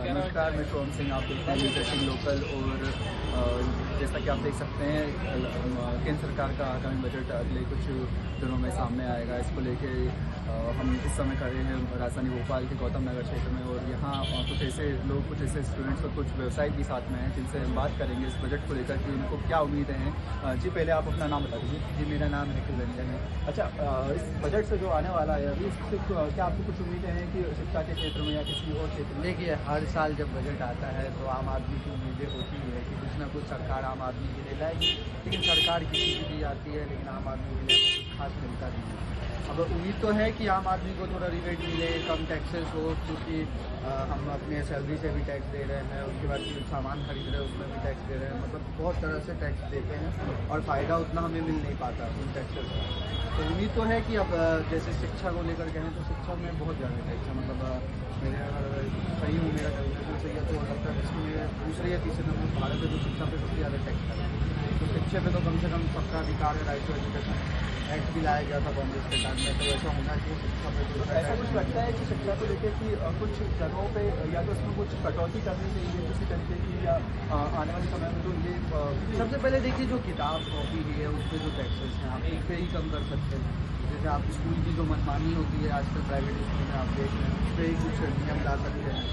नमस्कार, मैं सोम सिंह, आप देख रहे हैं इंटरेस्टिंग लोकल। और जैसा कि आप देख सकते हैं केंद्र सरकार का आगामी बजट अगले कुछ दिनों में सामने आएगा। इसको लेके हम इस समय खड़े हैं राजधानी भोपाल के गौतम नगर क्षेत्र में, और यहाँ कुछ ऐसे लोग, कुछ ऐसे स्टूडेंट्स और कुछ व्यवसायी भी साथ में हैं जिनसे हम बात करेंगे इस बजट को लेकर कि उनको क्या उम्मीदें हैं। जी, पहले आप अपना नाम बता दीजिए। जी, मेरा नाम निखिल रंजन है। अच्छा, इस बजट से जो आने वाला है अभी, इससे क्या आपको कुछ उम्मीदें हैं कि शिक्षा के क्षेत्र में या किसी और क्षेत्र में? देखिए, हर साल जब बजट आता है तो आम आदमी की उम्मीदें होती है कि कुछ ना कुछ सरकार आम आदमी के लिए लाएगी, लेकिन सरकार किसी की दी जाती है लेकिन आम आदमी के लिए कुछ खास मिलता नहीं है। अब उम्मीद तो है कि आम आदमी को थोड़ा रिबेट मिले, कम टैक्सेस हो, क्योंकि हम अपने सैलरी से भी टैक्स दे रहे हैं, उसके बाद जो सामान खरीद रहे हैं उसमें भी टैक्स दे रहे हैं, मतलब बहुत तरह से टैक्स देते हैं और फ़ायदा उतना हमें मिल नहीं पाता उन टैक्सेस का। तो उम्मीद तो है कि अब जैसे शिक्षा को लेकर कहें तो शिक्षा में बहुत ज़्यादा टैक्स है, मतलब मेरे अगर सही हूँ, मेरा कैलकुलेशन सही है तो हो सकता है इसमें दूसरे या तीसरे नंबर भारत में जो शिक्षा पे सबसे ज़्यादा टैक्स है। तो शिक्षा पे तो कम से कम सबका अधिकार है, राइट टू एजुकेशन एक्ट भी लाया गया था कांग्रेस के टाइम में, तो ऐसा होना चाहिए शिक्षा पे। ऐसा कुछ लगता है कि शिक्षा को लेकर कि कुछ जगहों पे या तो इसमें कुछ कटौती करनी चाहिए किसी तरीके की, या आने वाले समय में तो ये सबसे पहले देखिए जो किताब कॉपी ही है उस पर जो टैक्सेस हैं आप उस पर ही कम कर सकते हैं। जैसे आप स्कूल की जो मनमानी होती है आजकल प्राइवेट स्कूल में आप देख रहे हैं, उस पर ही कुछ नियम ला सकते हैं।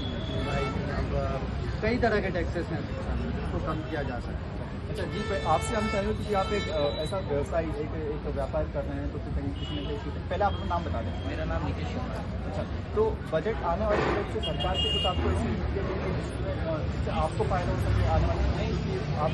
भाई अब कई तरह के टैक्सेस हैं शिक्षा में, जिसको कम किया जा सकता है। अच्छा जी, आपसे हम चाह रहे हैं कि आप एक ऐसा व्यवसाय एक व्यापार कर रहे हैं, तो कहीं किसी न कहीं पहले आप अपना नाम बता दें। मेरा नाम निकेश कुमार है। अच्छा, तो बजट आने वाले बजट से सरकार से कुछ आपको ऐसी जिससे आपको फायदा हो सके आने वाले समय, कि आप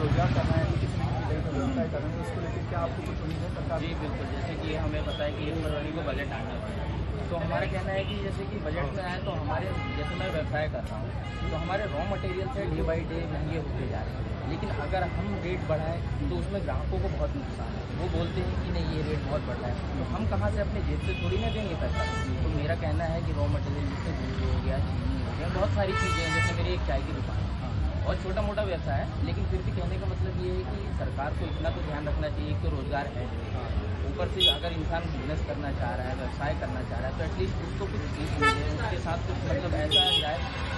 रोजगार कर रहे हैं, किसी न किसी तरह का व्यवसाय कर रहे हैं, तो उसको लेकर क्या आपको कुछ उम्मीद है सरकार? जी बिल्कुल, जैसे कि हमें पता है कि 1 फरवरी को बजट आने वाला है, तो हमारा कहना है कि जैसे कि बजट में आए तो हमारे, जैसे मैं व्यवसाय कर रहा हूँ तो हमारे रॉ मटेरियल है डे बाई डे महंगे होते जा रहे हैं, लेकिन अगर हम रेट बढ़ाएं तो उसमें ग्राहकों को बहुत नुकसान है। वो बोलते हैं कि नहीं ये रेट बहुत बढ़ रहा है, तो हम कहाँ से अपने जेब से थोड़ी ना देंगे पैसा। तो मेरा कहना है कि रॉ मटेरियल जैसे दूध हो गया, चीनी हो गया, बहुत सारी चीज़ें हैं। जैसे मेरी एक चाय की दुकान है और छोटा मोटा व्यवसाय है, लेकिन फिर भी कहने का मतलब ये है कि सरकार को इतना तो ध्यान रखना चाहिए कि रोज़गार है, ऊपर से अगर इंसान बिजनेस करना चाह रहा है, व्यवसाय करना चाह रहा है, तो एटलीस्ट उसको कुछ चीज़ मिले, उसके साथ कुछ मतलब ऐसा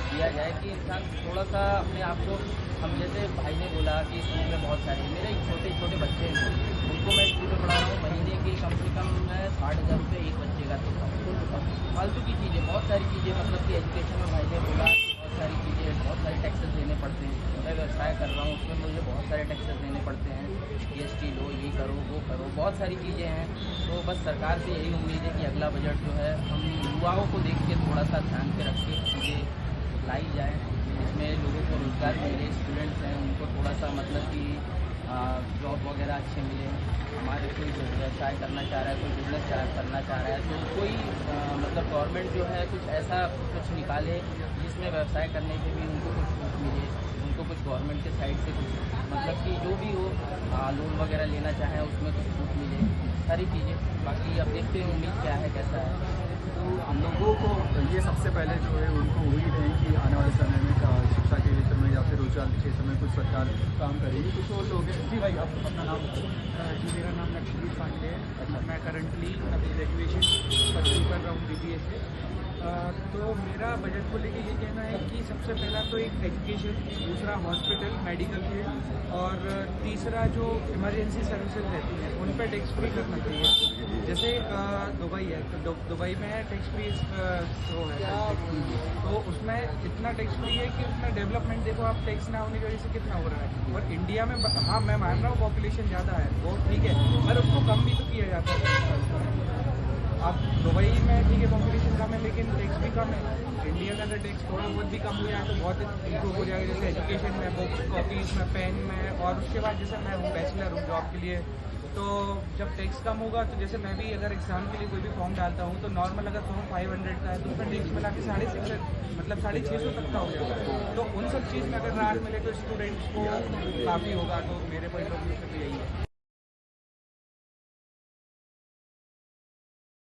दिया जाए कि इंसान थोड़ा सा अपने आप को, हम जैसे भाई ने बोला कि स्कूल में बहुत सारे, मेरे छोटे छोटे बच्चे हैं उनको मैं स्कूल में पढ़ा रहा हूँ, महीने के कम से कम मैं 60,000 रुपये एक बच्चे का देता हूँ। फालतू की चीज़ें, बहुत सारी चीज़ें, मतलब कि एजुकेशन में भाई ने बोला कि बहुत सारी चीज़ें, बहुत सारे टैक्सेस देने पड़ते हैं। मैं व्यवसाय कर रहा हूँ उसमें मुझे बहुत सारे टैक्सेस देने पड़ते हैं, GST लो, ये करो वो करो, बहुत सारी चीज़ें हैं। तो बस सरकार से यही उम्मीद है कि अगला बजट जो है हम युवाओं को देख के थोड़ा सा ध्यान पे रख के चीज़ें लाई जाए, जिसमें लोगों को रोज़गार मिले, स्टूडेंट्स हैं उनको थोड़ा सा मतलब कि जॉब वगैरह अच्छे मिले। हमारे कोई जो व्यवसाय करना चाह रहा है, कोई बिजनेस करना चाह रहा है, तो कोई मतलब गवर्नमेंट जो है कुछ ऐसा कुछ निकाले जिसमें व्यवसाय करने के भी उनको कुछ छूट मिले, उनको कुछ गवर्नमेंट के साइड से कुछ मतलब कि जो भी हो लोन वगैरह लेना चाहें उसमें कुछ छूट मिले, सारी चीज़ें। बाकी अब देखते हैं उम्मीद क्या है, कैसा है। तो लोगों को ये सबसे पहले जो है उनको उम्मीद है कि आने वाले समय में शिक्षा के क्षेत्र में या फिर रोजगार के क्षेत्र में कुछ सरकार काम करेगी। कुछ और लोग हैं। जी भाई, आप अपना नाम बताओ। जी, मेरा नाम लक्ष्मीत पांडे है। अच्छा, मैं करंटली अभी ग्रेजुएशन परस्यू कर रहा हूँ BBA से। तो मेरा बजट को लेके ये कहना है कि सबसे पहला तो एक एजुकेशन, दूसरा हॉस्पिटल मेडिकल फील्ड, और तीसरा जो इमरजेंसी सर्विसेज रहती हैं उन पर टैक्स फ्री करना चाहिए। जैसे दुबई है, तो दुबई में टैक्स फ्री वो है, तो उसमें इतना टैक्स फ्री है कि उसमें डेवलपमेंट देखो आप, टैक्स ना होने की वजह से कितना हो रहा है। और इंडिया में हाँ मैं मान रहा हूँ पॉपुलेशन ज़्यादा है, वो ठीक है, पर उसको कम भी तो किया जाता है। अब दुबई में ठीक है पॉपुलेशन कम है लेकिन टैक्स भी कम है। इंडिया का अगर टैक्स थोड़ा बहुत भी कम हो जाए तो बहुत इम्प्रूव हो जाएगा। जैसे एजुकेशन में, बुक्स कॉपीज़ में, पेन में, और उसके बाद जैसे मैं हूँ बैचलर हूँ जॉब के लिए, तो जब टैक्स कम होगा तो जैसे मैं भी अगर एग्ज़ाम के लिए कोई भी फॉर्म डालता हूँ तो नॉर्मल अगर फॉर्म 500 का है तो उसमें टैक्स मिला के 650 मतलब 650 तक का हो जाएगा। तो उन सब चीज़ में अगर राहत मिले तो स्टूडेंट्स को काफ़ी होगा। तो मेरे पॉइंट ऑफ व्यू से तो यही है।